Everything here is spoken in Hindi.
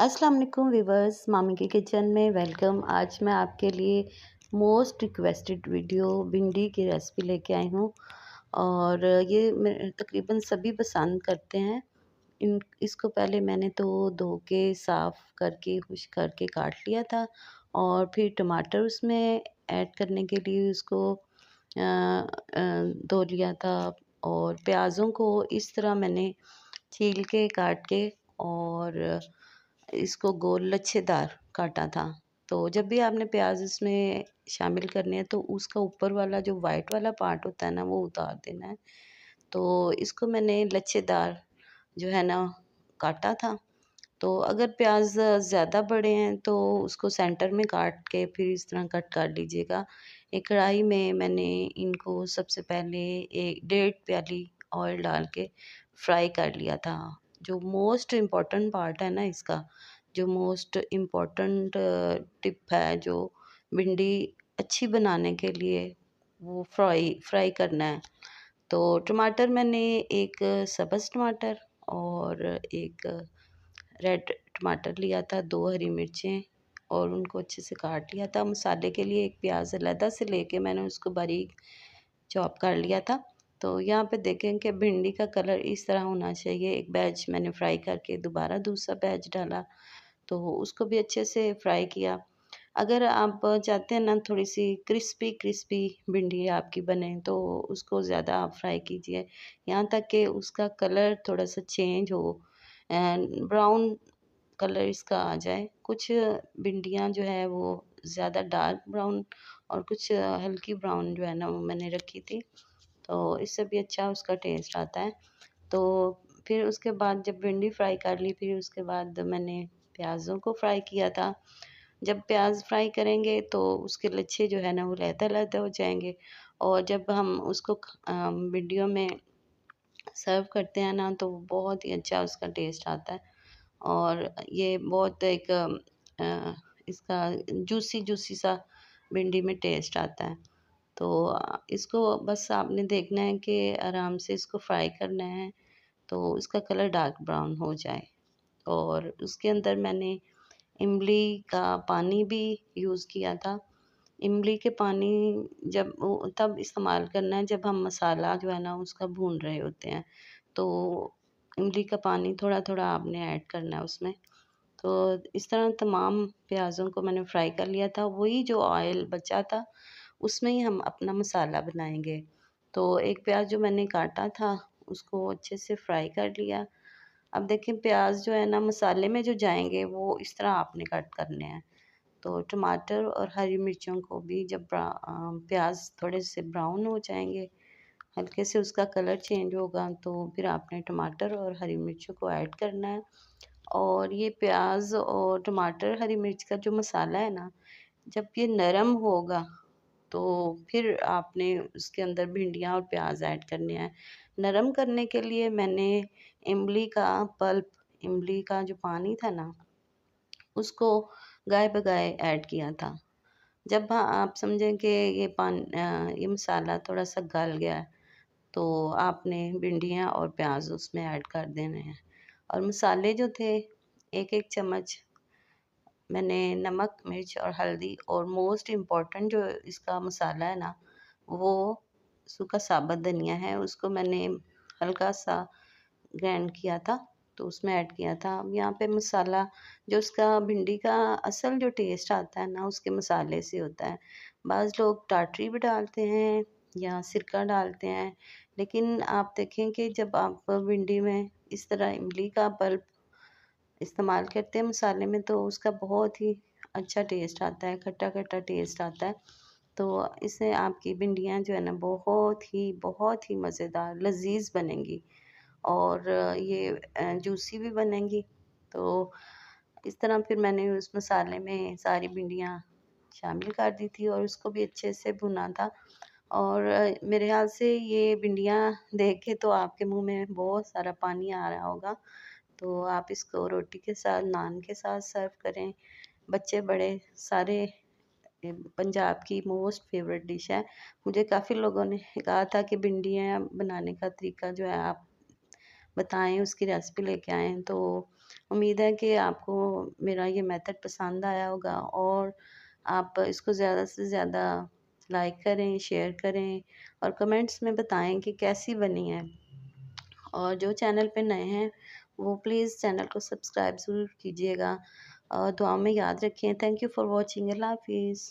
अस्सलाम वालेकुम व्यूवर्स, मामी की किचन में वेलकम। आज मैं आपके लिए मोस्ट रिक्वेस्टेड वीडियो भिंडी की रेसिपी लेके आई हूँ और ये तकरीबन सभी पसंद करते हैं। इसको पहले मैंने तो धो के साफ़ करके खुश करके काट लिया था और फिर टमाटर उसमें ऐड करने के लिए उसको धो लिया था और प्याज़ों को इस तरह मैंने छील के काट के और इसको गोल लच्छेदार काटा था। तो जब भी आपने प्याज इसमें शामिल करने हैं तो उसका ऊपर वाला जो वाइट वाला पार्ट होता है ना वो उतार देना है। तो इसको मैंने लच्छेदार जो है ना काटा था। तो अगर प्याज ज़्यादा बड़े हैं तो उसको सेंटर में काट के फिर इस तरह कट कर लीजिएगा। एक कढ़ाई में मैंने इनको सबसे पहले एक 1.5 प्याली ऑयल डाल के फ्राई कर लिया था। जो मोस्ट इम्पोर्टेंट पार्ट है ना इसका, जो मोस्ट इम्पोर्टेंट टिप है जो भिंडी अच्छी बनाने के लिए, वो फ्राई फ्राई करना है। तो टमाटर मैंने एक सब्ज़ टमाटर और एक रेड टमाटर लिया था, 2 हरी मिर्चें और उनको अच्छे से काट लिया था। मसाले के लिए एक प्याज अलहदा से लेके मैंने उसको बारीक चॉप कर लिया था। तो यहाँ पे देखें कि भिंडी का कलर इस तरह होना चाहिए। एक बैच मैंने फ्राई करके दोबारा दूसरा बैच डाला, तो उसको भी अच्छे से फ्राई किया। अगर आप चाहते हैं ना थोड़ी सी क्रिस्पी क्रिस्पी भिंडी आपकी बने तो उसको ज़्यादा आप फ्राई कीजिए, यहाँ तक कि उसका कलर थोड़ा सा चेंज हो एंड ब्राउन कलर इसका आ जाए। कुछ भिंडियाँ जो है वो ज़्यादा डार्क ब्राउन और कुछ हल्की ब्राउन जो है ना वो मैंने रखी थी, तो इससे भी अच्छा उसका टेस्ट आता है। तो फिर उसके बाद जब भिंडी फ्राई कर ली, फिर उसके बाद मैंने प्याज़ों को फ्राई किया था। जब प्याज फ्राई करेंगे तो उसके लच्छे जो है ना वो लहदा-लहदा हो जाएँगे और जब हम उसको भिंडियों में सर्व करते हैं ना तो बहुत ही अच्छा उसका टेस्ट आता है और ये बहुत एक इसका जूसी जूसी सा भिंडी में टेस्ट आता है। तो इसको बस आपने देखना है कि आराम से इसको फ्राई करना है तो इसका कलर डार्क ब्राउन हो जाए। और उसके अंदर मैंने इमली का पानी भी यूज़ किया था। इमली के पानी जब वो तब इस्तेमाल करना है जब हम मसाला जो है ना उसका भून रहे होते हैं। तो इमली का पानी थोड़ा-थोड़ा आपने ऐड करना है उसमें। तो इस तरह तमाम प्याज़ों को मैंने फ्राई कर लिया था। वही जो ऑयल बचा था उसमें ही हम अपना मसाला बनाएँगे। तो एक प्याज़ जो मैंने काटा था उसको अच्छे से फ्राई कर लिया। अब देखिए प्याज जो है ना मसाले में जो जाएँगे वो इस तरह आपने कट करने हैं। तो टमाटर और हरी मिर्चों को भी जब प्याज थोड़े से ब्राउन हो जाएँगे, हल्के से उसका कलर चेंज होगा तो फिर आपने टमाटर और हरी मिर्चों को ऐड करना है। और ये प्याज और टमाटर, हरी मिर्च का जो मसाला है ना, जब ये नरम होगा तो फिर आपने उसके अंदर भिंडियाँ और प्याज ऐड करने हैं। नरम करने के लिए मैंने इमली का पल्प, इमली का जो पानी था ना, उसको गाये-बगाए ऐड किया था। जब आप समझें कि ये मसाला थोड़ा-सा गल गया है, तो आपने भिंडियाँ और प्याज उसमें ऐड कर देने हैं। और मसाले जो थे, 1-1 चम्मच मैंने नमक, मिर्च और हल्दी और मोस्ट इम्पोर्टेंट जो इसका मसाला है ना, वो सूखा साबुत धनिया है, उसको मैंने हल्का-सा ग्राइंड किया था, तो उसमें ऐड किया था। अब यहाँ पे मसाला जो उसका भिंडी का असल जो टेस्ट आता है ना, उसके मसाले से होता है। बाज़ लोग टाटरी भी डालते हैं या सिरका डालते हैं, लेकिन आप देखें कि जब आप भिंडी में इस तरह इमली का पल्प इस्तेमाल करते हैं मसाले में तो उसका बहुत ही अच्छा टेस्ट आता है, खट्टा-खट्टा टेस्ट आता है। तो इससे आपकी भिंडियाँ जो है ना बहुत ही मज़ेदार लज़ीज़ बनेंगी और ये जूसी भी बनेंगी। तो इस तरह फिर मैंने उस मसाले में सारी भिंडियाँ शामिल कर दी थी और उसको भी अच्छे से भुना था। और मेरे ख़्याल से ये भिंडियाँ देख के तो आपके मुँह में बहुत सारा पानी आ रहा होगा। तो आप इसको रोटी के साथ, नान के साथ सर्व करें। बच्चे बड़े सारे पंजाब की मोस्ट फेवरेट डिश है। मुझे काफ़ी लोगों ने कहा था कि भिंडियाँ बनाने का तरीका जो है आप बताएं, उसकी रेसिपी लेके आएँ। तो उम्मीद है कि आपको मेरा ये मेथड पसंद आया होगा और आप इसको ज़्यादा से ज़्यादा लाइक करें, शेयर करें और कमेंट्स में बताएं कि कैसी बनी है। और जो चैनल पे नए हैं वो प्लीज़ चैनल को सब्सक्राइब ज़रूर कीजिएगा और दुआ में याद रखें। Thank you for watching. Allah हाफ़िज़।